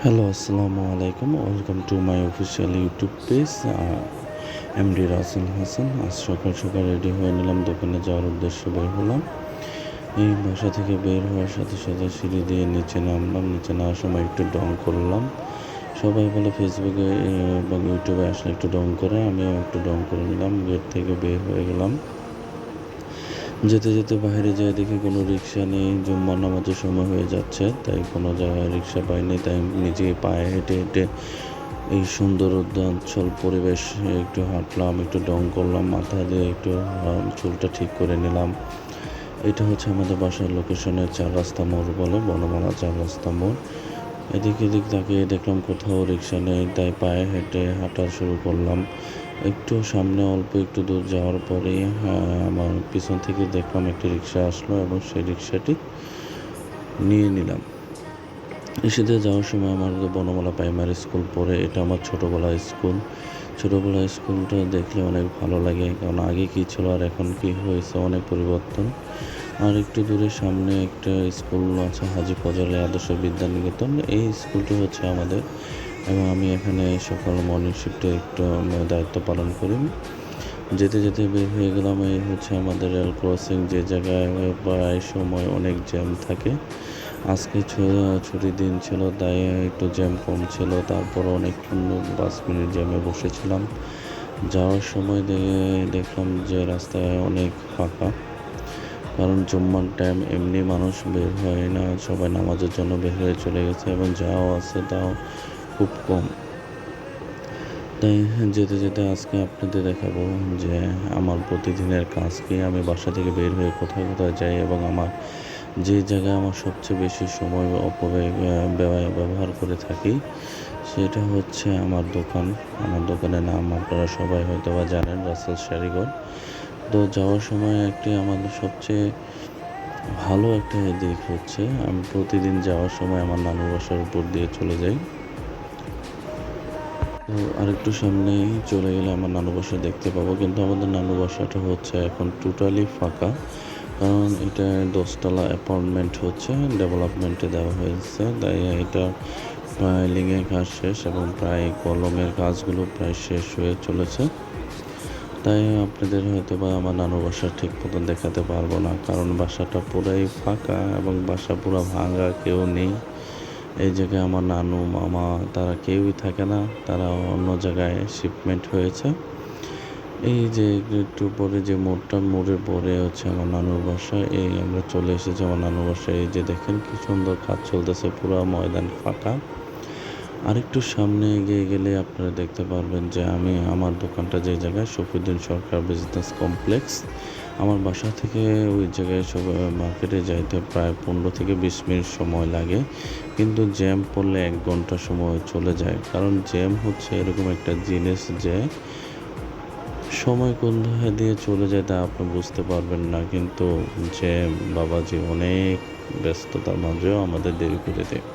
Hello, আসসালামু আলাইকুম। Welcome to my official YouTube page. MD Rasel Hasan. আজ সকাল সকাল রেডি হয়ে নিলাম, দোকানে যাওয়ার উদ্দেশ্যে বের হলাম। এই বাসা থেকে বের হওয়ার সাথে সাথে সিঁড়ি দিয়ে নিচে নামলাম। নিচে নামার সময় একটু ডং করলাম। সবাই বলে ফেসবুকে এবং ইউটিউবে আসলে একটু ডং করে, আমিও একটু ডং করে নিলাম। গেট থেকে বের হয়ে গেলাম। যেতে যেতে বাইরে যেয়ে দেখি কোনো রিক্সা নেই। জুম্মার নামাজের সময় হয়ে যাচ্ছে, তাই কোনো জায়গায় রিক্সা পাইনি। তাই নিজে পায়ে হেঁটে হেঁটে এই সুন্দর উদ্যাঞ্চল পরিবেশ একটু হাঁটলাম, একটু ডং করলাম, মাথা দিয়ে একটু চুলটা ঠিক করে নিলাম। এটা হচ্ছে আমাদের বাসার লোকেশনের 4 রাস্তা মোড় বলে, বনমালা 4 রাস্তা মোড়। এদিক এদিক তাকিয়ে দেখলাম কোথাও রিক্সা নেই, তাই পায়ে হেঁটে হাঁটা শুরু করলাম। একটু সামনে অল্প একটু দূর যাওয়ার পরেই আমার পিছন থেকে দেখলাম একটি রিক্সা আসলো এবং সেই রিক্সাটি নিয়ে নিলাম। ইসিতে যাওয়ার সময় আমার বনমালা প্রাইমারি স্কুল পড়ে, এটা আমার ছোটোবেলার স্কুল। ছোটোবেলার স্কুলটা দেখলে অনেক ভালো লাগে, কারণ আগে কী ছিল আর এখন কী হয়েছে, অনেক পরিবর্তন। আর একটু দূরে সামনে একটা স্কুল আছে, হাজী ফজলে আদর্শ বিদ্যানিকেতন। এই স্কুলটি হচ্ছে আমাদের, এবং আমি এখানে সকাল মর্নিং শিফটে একটু দায়িত্ব পালন করি। যেতে যেতে বের হয়ে গেলাম। এই হচ্ছে আমাদের রেল ক্রসিং, যে জায়গায় প্রায় সময় অনেক জ্যাম থাকে। আজকে ছুটির দিন ছিল, তাই একটু জ্যাম কম ছিল। তারপর অনেকক্ষণ 5 মিনিট জ্যামে বসেছিলাম। যাওয়ার সময় দেখলাম যে রাস্তায় অনেক ফাঁকা, কারণ জুম্মার টাইম, এমনি মানুষ বের হয় না, সবাই নামাজের জন্য বের হয়ে চলে গেছে, এবং যাও আছে তাও খুব কম। তাই যেতে যেতে আজকে আপনাদের দেখাবো যে আমার প্রতিদিনের কাজ কি, আমি বাসা থেকে বের হয়ে কোথায় কোথায় যাই, এবং আমার যে জায়গায় আমার সবচেয়ে বেশি সময় অপব্যয় ব্যবহার করে থাকি, সেটা হচ্ছে আমার দোকান। আমার দোকানের নাম আপনারা সবাই হয়তো বা জানেন, রাসেল শাড়িঘর। তো যাওয়ার সময় একটি আমাদের সবচেয়ে ভালো একটা দিক হচ্ছে, আমি প্রতিদিন যাওয়ার সময় আমার নানুর বাসার উপর দিয়ে চলে যাই। তো আরেকটু সামনেই চলে গেলে আমার নানু বাসা দেখতে পাবো, কিন্তু আমাদের নানু বাসাটা হচ্ছে এখন টোটালি ফাঁকা, কারণ এটা 10তলা অ্যাপার্টমেন্ট হচ্ছে, ডেভেলপমেন্টে দেওয়া হয়েছে। তাই এটা প্রায় লিঙের কাজ শেষ, এবং প্রায় কলমের কাজগুলো প্রায় শেষ হয়ে চলেছে। তাই আপনাদের হয়তো বা আমার নানুর বাসা ঠিক মতন দেখাতে পারবো না, কারণ বাসাটা পুরাই ফাঁকা এবং বাসা পুরো ভাঙা, কেউ নেই। এই জায়গায় আমার নানু মামা তারা কেউই থাকে না, তারা অন্য জায়গায় শিপমেন্ট হয়েছে। এই যে একটু পরে যে মোড়ের পরে হচ্ছে আমার নানুর বাসা। এই আমরা চলে এসেছি আমার নানুর বাসায়। এই যে দেখেন কি সুন্দর কাজ চলতেছে, পুরো ময়দান ফাঁকা। আরেকটু সামনে এগিয়ে গেলে আপনারা দেখতে পারবেন যে আমার দোকানটা যে জায়গায়, শফিউদ্দিন সরকার বিজনেস কমপ্লেক্স। আমার বাসা থেকে ওই জায়গায় সব মার্কেটে যাইতে প্রায় 15 থেকে 20 মিনিট সময় লাগে, কিন্তু জ্যাম পড়লে 1 ঘন্টা সময় চলে যায়। কারণ জ্যাম হচ্ছে এরকম একটা জিনিস যে সময় কোন দিয়ে চলে যায় তা আপনি বুঝতে পারবেন না, কিন্তু জ্যাম বাবাজি অনেক ব্যস্ততার মাঝেও আমাদের দেরি করে দেয়।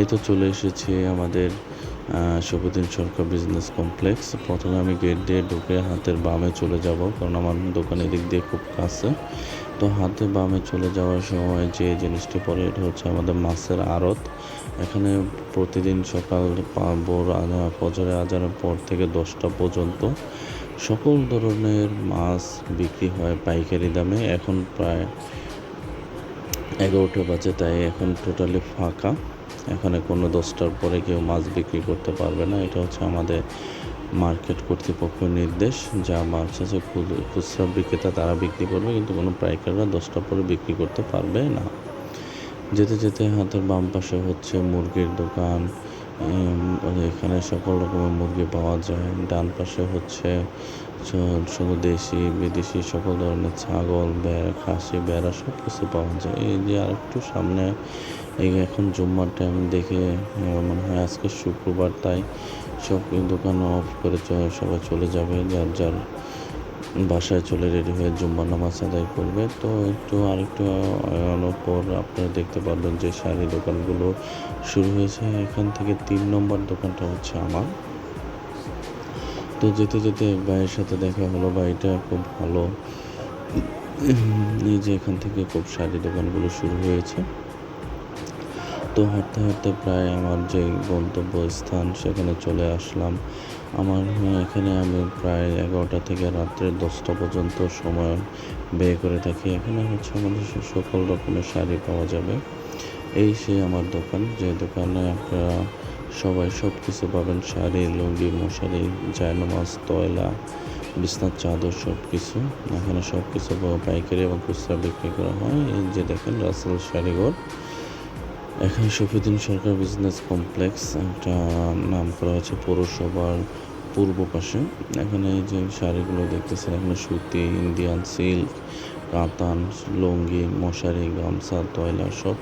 এই তো চলে এসেছি আমাদের শফিউদ্দিন সরকার বিজনেস কমপ্লেক্স। প্রথমে আমি গেট দিয়ে ঢুকে হাতের বামে চলে যাব, কারণ আমার দোকান এদিক দিয়ে খুব কাছে। তো হাতে বামে চলে যাওয়ার সময় যে জিনিসটি পড়ে, এটা হচ্ছে আমাদের মাছের আড়ত। এখানে প্রতিদিন সকাল ফজরে আজানের পর থেকে 10টা পর্যন্ত সকল ধরনের মাছ বিক্রি হয় পাইকারি দামে। এখন প্রায় 11টা বাজে, তাই এখন টোটালি ফাঁকা। এখানে কোনো 10টার পরে কেউ মাছ বিক্রি করতে পারবে না। এটা হচ্ছে আমাদের মার্কেট কর্তৃপক্ষের নির্দেশ, যা মাছ আছে খুচরা বিক্রেতা তারা বিক্রি করবে, কিন্তু কোনো পাইকাররা 10টার পরে বিক্রি করতে পারবে না। যেতে যেতে হাতের বাম পাশে হচ্ছে মুরগির দোকান। এখানে সকল রকমের মুরগি পাওয়া যায়। ডান পাশে হচ্ছে শুধু দেশি বিদেশি সকল ধরনের ছাগল, খাসি, বেড়া সব কিছু পাওয়া যায়। এই যে আরেকটু সামনে, এই এখন জুম্মার টাইম দেখে মনে হয় আজকে শুক্রবার, তাই সব দোকান অফ করে সবাই চলে যাবে, যার যার বাসায় চলে রেডি হয়ে জুম্মার নামাজ আদায় করবে। তো আরেকটু আগানোর পর আপনারা দেখতে পারবেন যে শাড়ি দোকানগুলো শুরু হয়েছে। এখান থেকে 3 নম্বর দোকানটা হচ্ছে আমার। তো যেতে যেতে এক ভাইয়ের সাথে দেখা হলো, ভাইটা খুব ভালো। এই যে এখান থেকে খুব শাড়ি দোকানগুলো শুরু হয়েছে। তো হাঁটতে হাঁটতে প্রায় আমার যে গন্তব্যস্থান সেখানে চলে আসলাম। আমার এখানে আমি প্রায় 11টা থেকে রাত্রে 10টা পর্যন্ত সময় ব্যয় করে থাকি। এখানে হচ্ছে আমাদের সকল রকমের শাড়ি পাওয়া যাবে। এই সেই আমার দোকান, যে দোকানে আপনারা সবাই সব কিছু পাবেন: শাড়ি, লুঙ্গি, মশারি, জায়নামাজ, তয়লা, বিছনার চাদর, সব কিছু। এখানে সব কিছু পাইকারি এবং খুচরা বিক্রি করা হয়। এই যে দেখেন রাসেল শাড়িঘর। এখানে শফিউদ্দিন সরকার বিজনেস কমপ্লেক্স একটা নাম করা হয়েছে পৌরসভার পূর্ব পাশে। এখানে এই যে শাড়িগুলো দেখতেছেন, এখানে সুতি, ইন্ডিয়ান সিল্ক, কাতান, লুঙ্গি, মশারি, গামছা, তয়লা সব